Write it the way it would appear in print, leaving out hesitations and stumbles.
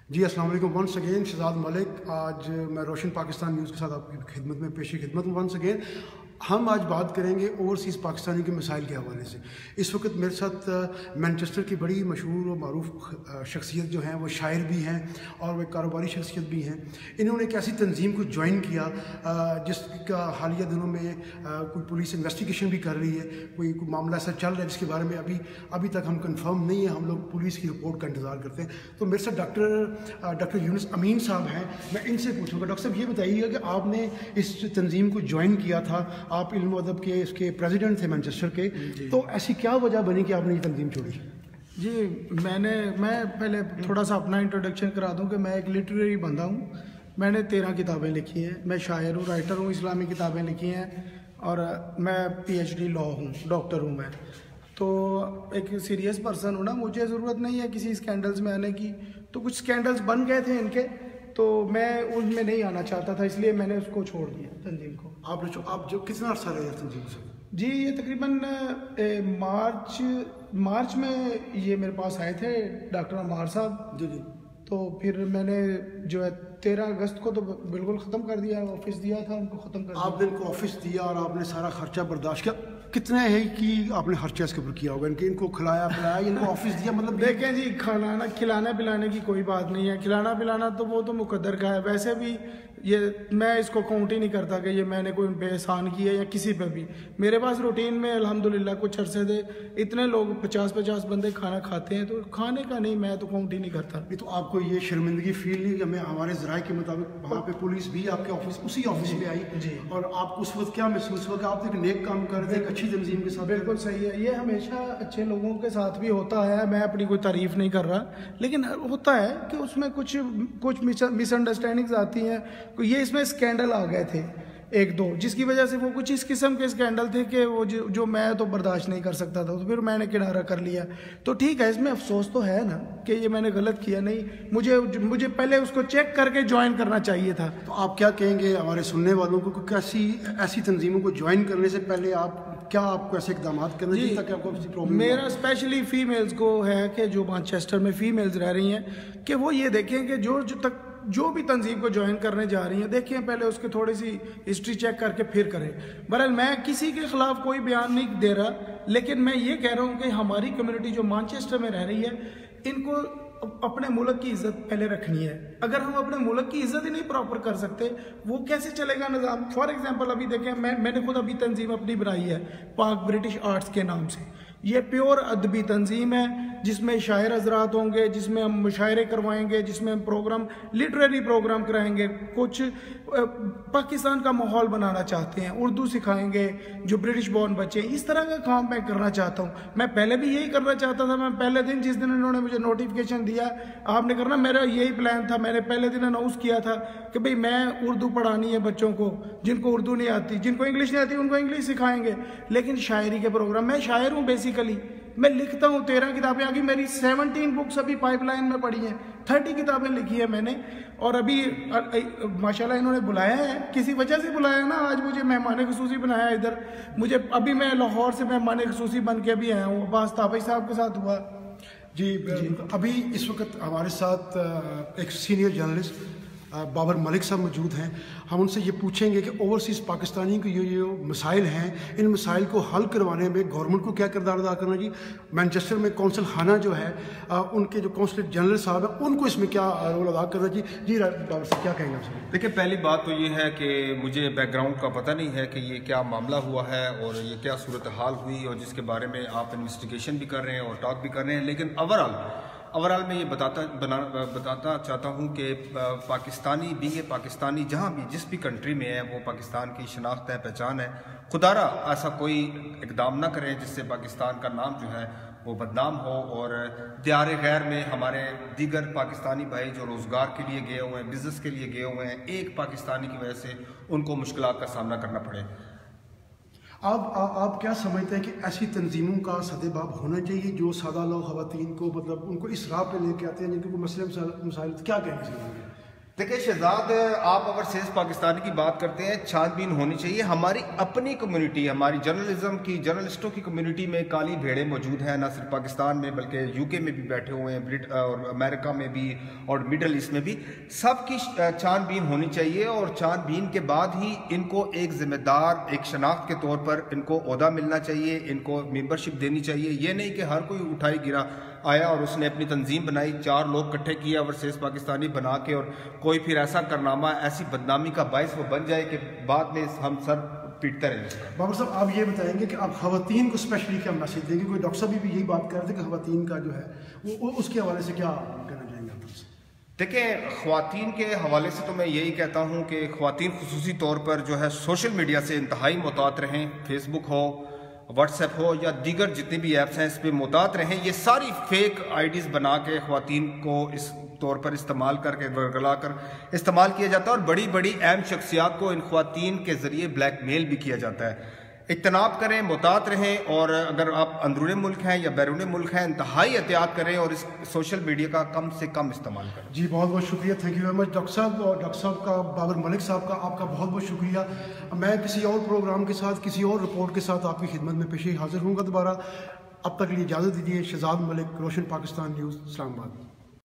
जी अस्सलाम वालेकुम once again Shahzad Malik. आज मैं रोशन पाकिस्तान न्यूज़ के साथ आपकी खिदमत में पेशी खिदमत में वंस अगेन। हम आज बात करेंगे ओवरसीज़ पाकिस्तानी के मसाइल के हवाले से। इस वक्त मेरे साथ मैनचेस्टर की बड़ी मशहूर और मरूफ शख्सियत जो हैं वो शायर भी हैं और वो कारोबारी शख्सियत भी हैं। इन्होंने एक ऐसी तंजीम को ज्वाइन किया जिसका हालिया दिनों में कोई पुलिस इन्वेस्टिगेशन भी कर रही है। कोई मामला ऐसा चल रहा है जिसके बारे में अभी तक हम कंफर्म नहीं है। हम लोग पुलिस की रिपोर्ट का इंतज़ार करते हैं। तो मेरे साथ डॉक्टर यूनुस अमीन साहब हैं। मैं इनसे पूछूंगा, डॉक्टर साहब ये बताइएगा कि आपने इस तंजीम को ज्वाइन किया था, आप इल्म अदब के इसके प्रेसिडेंट थे मैनचेस्टर के, तो ऐसी क्या वजह बनी कि आपने ये तंजीम छोड़ी? जी मैं पहले थोड़ा सा अपना इंट्रोडक्शन करा दूं कि मैं एक लिटरेरी बंदा हूं। मैंने 13 किताबें लिखी हैं। मैं शायर हूं, राइटर हूं, इस्लामी किताबें लिखी हैं और मैं PhD लॉ हूं, डॉक्टर हूं मैं। तो एक सीरियस पर्सन हूं ना, मुझे ज़रूरत नहीं है किसी स्कैंडल्स में आने की। तो कुछ स्कैंडल्स बन गए थे इनके, तो मैं उनमें नहीं आना चाहता था, इसलिए मैंने उसको छोड़ दिया तंजीम को। आप जो कितना अर्सा रहे तंजीम से? जी ये तकरीबन मार्च में ये मेरे पास आए थे डॉक्टर अमार साहब। जी। तो फिर मैंने जो है 13 अगस्त को तो बिल्कुल ख़त्म कर दिया, ऑफिस दिया था उनको, ख़त्म कर दिया। आपने इनको ऑफिस दिया और आपने सारा खर्चा बर्दाश्त किया। कितना है कि आपने खर्चा इसके ऊपर किया होगा? इनको खिलाया पिलाया, इनको ऑफिस दिया? मतलब देखें जी, खिलाना पिलाने की कोई बात नहीं है। खिलाना पिलाना तो वो तो मुकद्दर का है। वैसे भी ये मैं इसको काउंट ही नहीं करता कि ये मैंने कोई पे एहसान किया या किसी पे भी। मेरे पास रूटीन में अल्हम्दुलिल्लाह कुछ अरसे से इतने लोग 50-50 बंदे खाना खाते हैं, तो खाने का नहीं, मैं तो काउंट ही नहीं करता। नहीं तो आपको ये शर्मिंदगी फील नहीं कि हमें हमारे ज़राए के मुताबिक वहाँ पे पुलिस भी आपके ऑफिस उसी ऑफिस में आई जी, और आप उस वक्त क्या महसूस हुआ कि आप एक नेक काम कर रहे थे, एक अच्छी तंजीम के साथ? बिल्कुल सही है। ये हमेशा अच्छे लोगों के साथ भी होता है। मैं अपनी कोई तारीफ नहीं कर रहा, लेकिन होता है कि उसमें कुछ मिसअंडरस्टैंडिंग्स आती हैं। ये इसमें स्कैंडल आ गए थे 1-2, जिसकी वजह से वो कुछ इस किस्म के स्कैंडल थे कि वो जो मैं तो बर्दाश्त नहीं कर सकता था, तो फिर मैंने किनारा कर लिया। तो ठीक है, इसमें अफसोस तो है ना कि ये मैंने गलत किया। नहीं, मुझे पहले उसको चेक करके ज्वाइन करना चाहिए था। तो आप क्या कहेंगे हमारे सुनने वालों को कैसी ऐसी तंजीमों को ज्वाइन करने से पहले आपको ऐसे इकदाम करने चाहिए ताकि आपको किसी प्रॉब्लम? मेरा स्पेशली फीमेल्स को है कि जो मैनचेस्टर में फीमेल्स रह रही हैं कि वो ये देखें कि जो भी तंजीम को ज्वाइन करने जा रही हैं, देखें पहले उसकी थोड़ी सी हिस्ट्री चेक करके फिर करें। बहरहाल मैं किसी के खिलाफ कोई बयान नहीं दे रहा, लेकिन मैं ये कह रहा हूँ कि हमारी कम्युनिटी जो मैनचेस्टर में रह रही है, इनको अपने मुल्क की इज्जत पहले रखनी है। अगर हम अपने मुल्क की इज्जत ही नहीं प्रॉपर कर सकते, वो कैसे चलेगा निज़ाम? फॉर एग्जांपल अभी देखें, मैंने खुद अभी तंजीम अपनी बनाई है पाक ब्रिटिश आर्ट्स के नाम से। ये प्योर अदबी तंजीम है जिसमें शायर हजरात होंगे, जिसमें हम मुशायरे करवाएंगे, जिसमें हम लिटरेरी प्रोग्राम कराएंगे। कुछ पाकिस्तान का माहौल बनाना चाहते हैं, उर्दू सिखाएंगे जो ब्रिटिश बॉर्न बच्चे, इस तरह का काम मैं करना चाहता हूँ। मैं पहले भी यही करना चाहता था। मैं पहले दिन जिस दिन इन्होंने मुझे नोटिफिकेशन दिया आपने करना, मेरा यही प्लान था। मैंने पहले दिन अनाउंस किया था कि भाई मैं उर्दू पढ़ानी है बच्चों को, जिनको उर्दू नहीं आती, जिनको इंग्लिश नहीं आती उनको इंग्लिश सिखाएंगे। लेकिन शायरी के प्रोग्राम, मैं शायर हूँ बेसिकली, मैं लिखता हूँ। 13 किताबें आ गई मेरी, 17 बुक्स अभी पाइपलाइन में पड़ी हैं, 30 किताबें लिखी है मैंने। और अभी माशाल्लाह इन्होंने बुलाया है, किसी वजह से बुलाया है ना। आज मुझे मेहमान खुसूसी बनाया इधर। अभी मैं लाहौर से मेहमान खुसूसी बन के अभी आया हूँ, अब्बास ताबई साहब के साथ हुआ। जी। अभी इस वक्त हमारे साथ एक सीनियर जर्नलिस्ट बाबर मलिक साहब मौजूद हैं। हम उनसे ये पूछेंगे कि ओवरसीज़ पाकिस्तानी के ये मसाइल हैं, इन मसाइल को हल करवाने में गवर्नमेंट को क्या किरदार अदा करना जी? मैनचेस्टर में कौंसल खाना जो है, उनके जो कौंसलर जनरल साहब हैं, उनको इसमें क्या रोल अदा करना जी? बाबर साहब क्या कहेंगे आपसे? देखिए, पहली बात तो ये है कि मुझे बैकग्राउंड का पता नहीं है कि ये क्या मामला हुआ है और ये क्या सूरत हाल हुई, और जिसके बारे में आप इन्वेस्टिगेशन भी कर रहे हैं और टॉक भी कर रहे हैं। लेकिन ओवरऑल मैं ये बताता चाहता हूँ कि पाकिस्तानी जहाँ भी जिस भी कंट्री में है, वो पाकिस्तान की शनाख्त है, पहचान है। खुदारा ऐसा कोई इकदाम ना करें जिससे पाकिस्तान का नाम जो है वो बदनाम हो और दियार गैर में हमारे दीगर पाकिस्तानी भाई जो रोज़गार के लिए गए हुए हैं, बिज़नेस के लिए गए हुए हैं, एक पाकिस्तानी की वजह से उनको मुश्किलात का सामना करना पड़े। आप क्या समझते हैं कि ऐसी तंजीमों का सदेबाब होना चाहिए जो सादा लोग ख़वातीन को, मतलब उनको इस राह पे लेके आते हैं जिनके कोई मसले मसाइल? क्या कहेंगे? دیکھیں شہزاد، آپ اوورسیز پاکستانی کی بات کرتے ہیں، چھان بین ہونی چاہیے. ہماری اپنی کمیونٹی، ہماری جرنلسٹوں کی کمیونٹی میں کالی بھیڑیں موجود ہیں، نہ صرف پاکستان میں بلکہ یو کے میں بھی بیٹھے ہوئے ہیں، اور امریکہ میں بھی اور مڈل ایسٹ میں بھی. سب کی چھان بین ہونی چاہیے، اور چھان بین کے بعد ہی ان کو ایک ذمہ دار، ایک شناخت کے طور پر ان کو عہدہ ملنا چاہیے، ان کو ممبرشپ دینی چاہیے. یہ نہیں کہ ہر کوئی اٹھائی گرا آیا اور اس نے اپنی تنظیم بنائی، 4 لوگ اکٹھے کیا اوورسیز پاکستانی بنا کے، اور کوئی پھر ایسا کارنامہ، ایسی بدنامی کا باعث وہ بن جائے کہ بعد میں ہم سر پیٹتے رہیں. بابر صاحب آپ یہ بتائیں گے کہ آپ خواتین کو اسپیشلی کیا میسج دیں گے؟ کوئی ڈاکٹر صاحب بھی یہی بات کر رہے تھے کہ خواتین کا جو ہے وہ اس کے حوالے سے کیا کہنا چاہیں گے آپ؟ دیکھیں خواتین کے حوالے سے تو میں یہی کہتا ہوں کہ خواتین خصوصی طور پر جو ہے سوشل میڈیا سے انتہائی محتاط رہیں. فیس بک ہو، واٹس ایپ ہو یا دیگر جتنی بھی ایپس ہیں، اس پہ محتاط رہیں. یہ ساری فیک آئی ڈیز بنا کے خواتین کو اس طور پر استعمال کر کے ورگلا کر استعمال کیا جاتا ہے، اور بڑی بڑی اہم شخصیات کو ان خواتین کے ذریعے بلیک میل بھی کیا جاتا ہے. اجتناب کریں، محتاط رہیں، اور اگر آپ اندرون ملک ہیں یا بیرون ملک ہیں انتہائی احتیاط کریں اور اس سوشل میڈیا کا کم سے کم استعمال کریں. جی بہت بہت شکریہ، thank you very much doctor صاحب. اور ڈاکٹر صاحب کا، بابر ملک صاحب کا، آپ کا بہت بہت شکریہ. میں کسی اور پروگرام کے ساتھ، کسی اور رپورٹ کے ساتھ آپ کی خدمت میں پیش حاضر ہوں گا دوبارہ. اب تک کے لیے اجازت دیجیے. شہزاد ملک، روشن پاکستان نیوز، اسلام آباد.